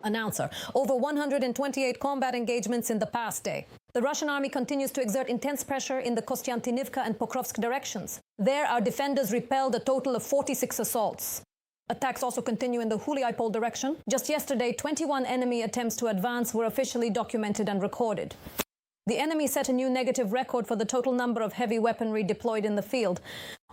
Announcer. Over 128 combat engagements in the past day. The Russian army continues to exert intense pressure in the Kostiantynivka and Pokrovsk directions. There, our defenders repelled a total of 46 assaults. Attacks also continue in the Huliaipol direction. Just yesterday, 21 enemy attempts to advance were officially documented and recorded. The enemy set a new negative record for the total number of heavy weaponry deployed in the field.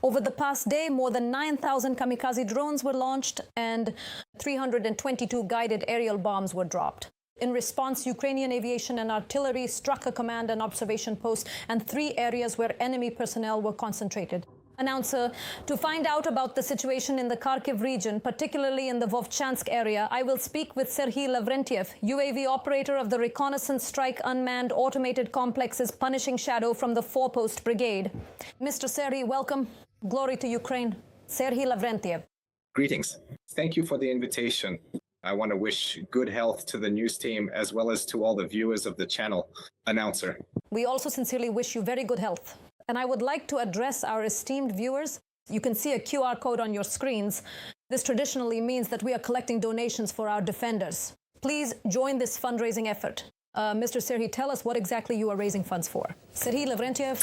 Over the past day, more than 9,000 kamikaze drones were launched and 322 guided aerial bombs were dropped. In response, Ukrainian aviation and artillery struck a command and observation post and 3 areas where enemy personnel were concentrated. Announcer, to find out about the situation in the Kharkiv region, particularly in the Vovchansk area, I will speak with Serhiy Lavrentiev, UAV operator of the Reconnaissance Strike Unmanned Automated Complexes Punishing Shadow from the 4-Post Brigade. Mr. Serhiy, welcome. Glory to Ukraine. Serhiy Lavrentiev. Greetings. Thank you for the invitation. I want to wish good health to the news team as well as to all the viewers of the channel. Announcer. We also sincerely wish you very good health. And I would like to address our esteemed viewers. You can see a QR code on your screens. This traditionally means that we are collecting donations for our defenders. Please join this fundraising effort. Mr. Serhiy, tell us what exactly you are raising funds for. Serhiy Lavrentiev.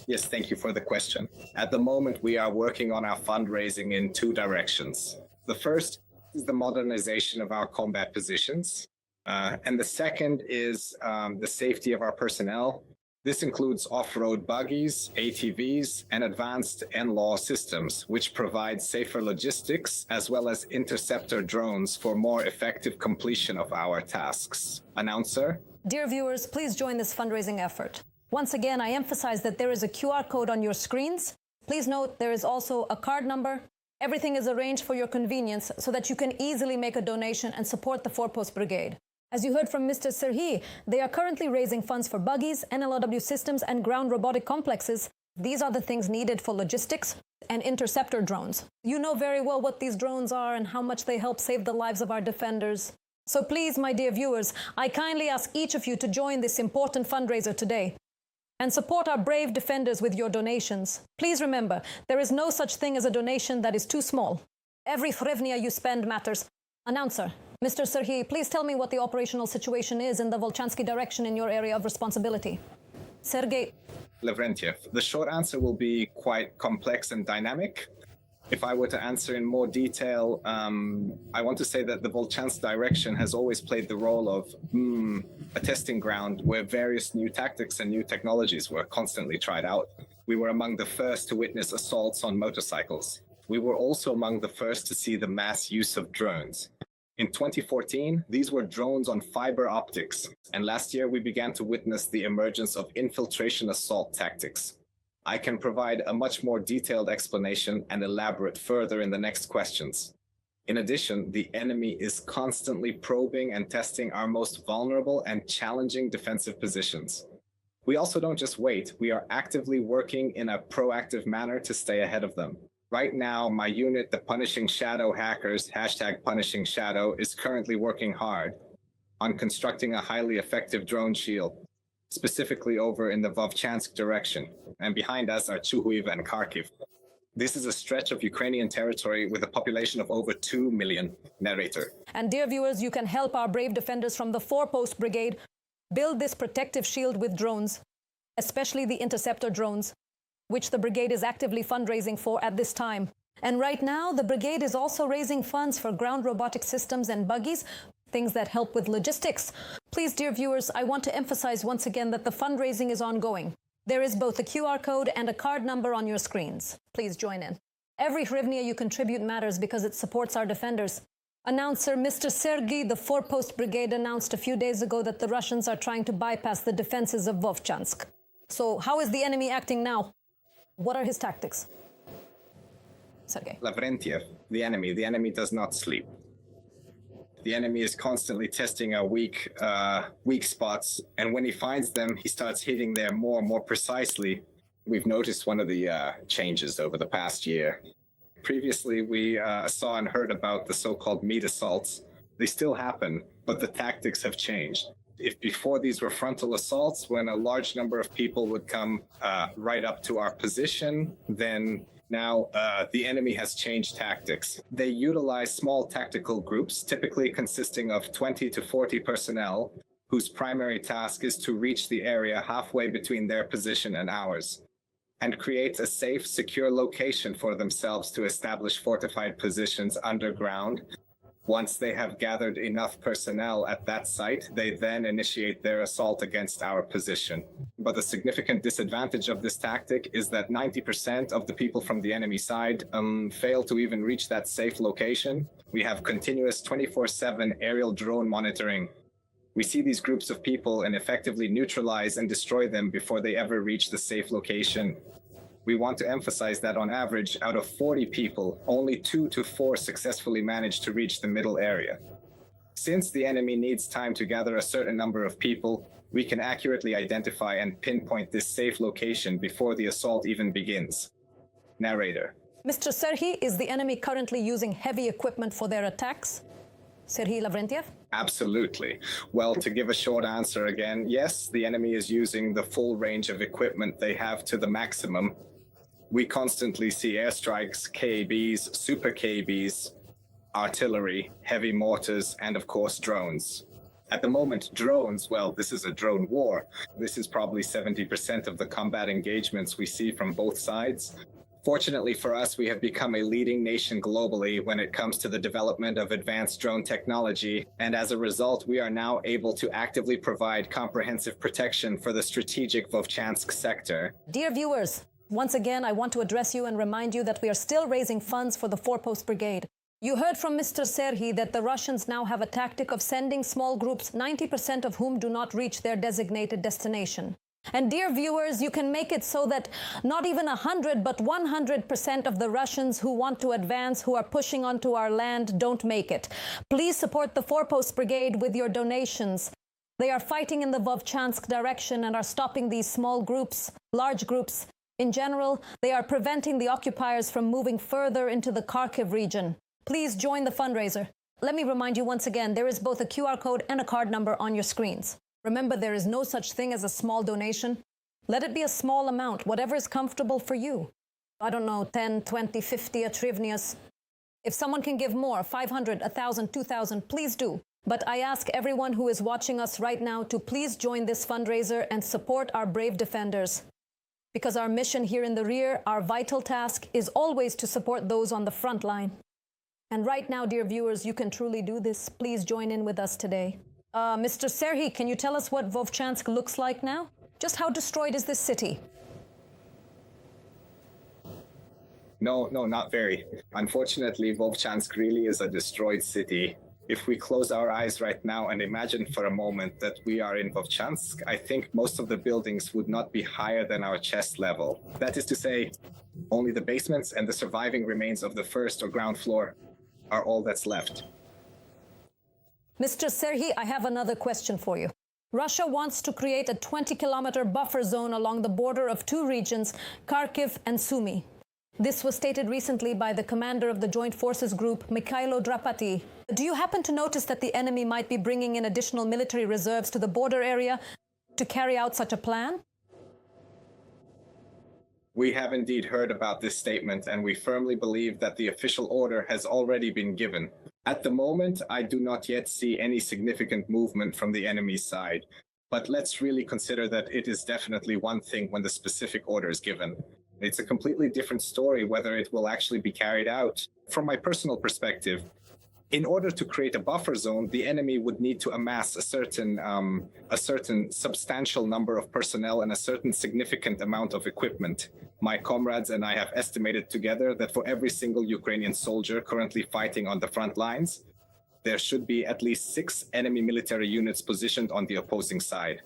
Yes, thank you for the question. At the moment, we are working on our fundraising in 2 directions. The first is the modernization of our combat positions. And the second is the safety of our personnel. This includes off-road buggies, ATVs, and advanced NLAW systems, which provide safer logistics as well as interceptor drones for more effective completion of our tasks. Announcer. Dear viewers, please join this fundraising effort. Once again, I emphasize that there is a QR code on your screens. Please note there is also a card number. Everything is arranged for your convenience so that you can easily make a donation and support the 4-Post Brigade. As you heard from Mr. Serhiy, they are currently raising funds for buggies, NLRW systems, and ground robotic complexes. These are the things needed for logistics and interceptor drones. You know very well what these drones are and how much they help save the lives of our defenders. So please, my dear viewers, I kindly ask each of you to join this important fundraiser today and support our brave defenders with your donations. Please remember, there is no such thing as a donation that is too small. Every hryvnia you spend matters. Announcer. Mr. Serhiy, please tell me what the operational situation is in the Volchansky direction in your area of responsibility. Sergei. Lavrentiev. The short answer will be quite complex and dynamic. If I were to answer in more detail, I want to say that the Volchansk direction has always played the role of a testing ground where various new tactics and new technologies were constantly tried out. We were among the first to witness assaults on motorcycles. We were also among the first to see the mass use of drones. In 2014, these were drones on fiber optics, and last year we began to witness the emergence of infiltration assault tactics. I can provide a much more detailed explanation and elaborate further in the next questions. In addition, the enemy is constantly probing and testing our most vulnerable and challenging defensive positions. We also don't just wait, we are actively working in a proactive manner to stay ahead of them. Right now, my unit, the Punishing Shadow Hackers, #PunishingShadow, is currently working hard on constructing a highly effective drone shield, specifically over in the Vovchansk direction, and behind us are Chuhuiv and Kharkiv. This is a stretch of Ukrainian territory with a population of over 2 million. Narrator. And dear viewers, you can help our brave defenders from the 4-Post Brigade build this protective shield with drones, especially the interceptor drones, which the brigade is actively fundraising for at this time. And right now, the brigade is also raising funds for ground robotic systems and buggies, things that help with logistics. Please, dear viewers, I want to emphasize once again that the fundraising is ongoing. There is both a QR code and a card number on your screens. Please join in. Every hryvnia you contribute matters because it supports our defenders. Announcer, Mr. Serhiy, the 4-Post Brigade announced a few days ago that the Russians are trying to bypass the defenses of Vovchansk. So how is the enemy acting now? What are his tactics? Sergei. Lavrentiev, the enemy does not sleep. The enemy is constantly testing our weak spots, and when he finds them, he starts hitting them more precisely. We've noticed one of the changes over the past year. Previously, we saw and heard about the so-called meat assaults. They still happen, but the tactics have changed. If before these were frontal assaults, when a large number of people would come right up to our position, then Now, the enemy has changed tactics. They utilize small tactical groups, typically consisting of 20 to 40 personnel, whose primary task is to reach the area halfway between their position and ours, and create a safe, secure location for themselves to establish fortified positions underground. Once they have gathered enough personnel at that site, they then initiate their assault against our position. But the significant disadvantage of this tactic is that 90% of the people from the enemy side fail to even reach that safe location. We have continuous 24/7 aerial drone monitoring. We see these groups of people and effectively neutralize and destroy them before they ever reach the safe location. We want to emphasize that on average, out of 40 people, only 2 to 4 successfully manage to reach the middle area. Since the enemy needs time to gather a certain number of people, we can accurately identify and pinpoint this safe location before the assault even begins. Narrator. Mr. Serhiy, is the enemy currently using heavy equipment for their attacks? Serhiy Lavrentiev? Absolutely. Well, to give a short answer again, yes, the enemy is using the full range of equipment they have to the maximum. We constantly see airstrikes, KABs, super KABs, artillery, heavy mortars, and of course drones. At the moment, drones, well, this is a drone war. This is probably 70% of the combat engagements we see from both sides. Fortunately for us, we have become a leading nation globally when it comes to the development of advanced drone technology, and as a result, we are now able to actively provide comprehensive protection for the strategic Vovchansk sector. Dear viewers, once again, I want to address you and remind you that we are still raising funds for the 4-Post Brigade. You heard from Mr. Serhiy that the Russians now have a tactic of sending small groups, 90% of whom do not reach their designated destination. And dear viewers, you can make it so that not even 100, but 100% of the Russians who want to advance, who are pushing onto our land, don't make it. Please support the 4-Post Brigade with your donations. They are fighting in the Vovchansk direction and are stopping these small groups, large groups. In general, they are preventing the occupiers from moving further into the Kharkiv region. Please join the fundraiser. Let me remind you once again, there is both a QR code and a card number on your screens. Remember, there is no such thing as a small donation. Let it be a small amount, whatever is comfortable for you. I don't know, 10, 20, 50, a trivnius. If someone can give more, 500, 1,000, 2,000, please do. But I ask everyone who is watching us right now to please join this fundraiser and support our brave defenders. Because our mission here in the rear, our vital task, is always to support those on the front line. And right now, dear viewers, you can truly do this. Please join in with us today. Mr. Serhiy, can you tell us what Vovchansk looks like now? Just how destroyed is this city? No, not very. Unfortunately, Vovchansk really is a destroyed city. If we close our eyes right now and imagine for a moment that we are in Vovchansk, I think most of the buildings would not be higher than our chest level. That is to say, only the basements and the surviving remains of the first or ground floor are all that's left. Mr. Serhiy, I have another question for you. Russia wants to create a 20-kilometer buffer zone along the border of two regions, Kharkiv and Sumy. This was stated recently by the commander of the Joint Forces Group, Mikhailo Drapati. Do you happen to notice that the enemy might be bringing in additional military reserves to the border area to carry out such a plan? We have indeed heard about this statement, and we firmly believe that the official order has already been given. At the moment, I do not yet see any significant movement from the enemy's side, but let's really consider that it is definitely one thing when the specific order is given. It's a completely different story whether it will actually be carried out. From my personal perspective, in order to create a buffer zone, the enemy would need to amass a certain substantial number of personnel and a certain significant amount of equipment. My comrades and I have estimated together that for every single Ukrainian soldier currently fighting on the front lines, there should be at least 6 enemy military units positioned on the opposing side.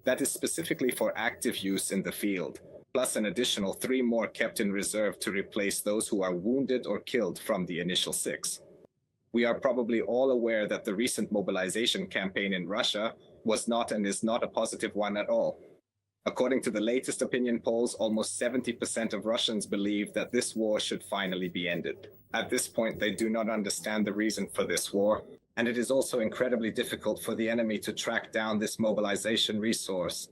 That is specifically for active use in the field, plus an additional 3 more kept in reserve to replace those who are wounded or killed from the initial 6. We are probably all aware that the recent mobilization campaign in Russia was not and is not a positive one at all. According to the latest opinion polls, almost 70% of Russians believe that this war should finally be ended. At this point, they do not understand the reason for this war, and it is also incredibly difficult for the enemy to track down this mobilization resource.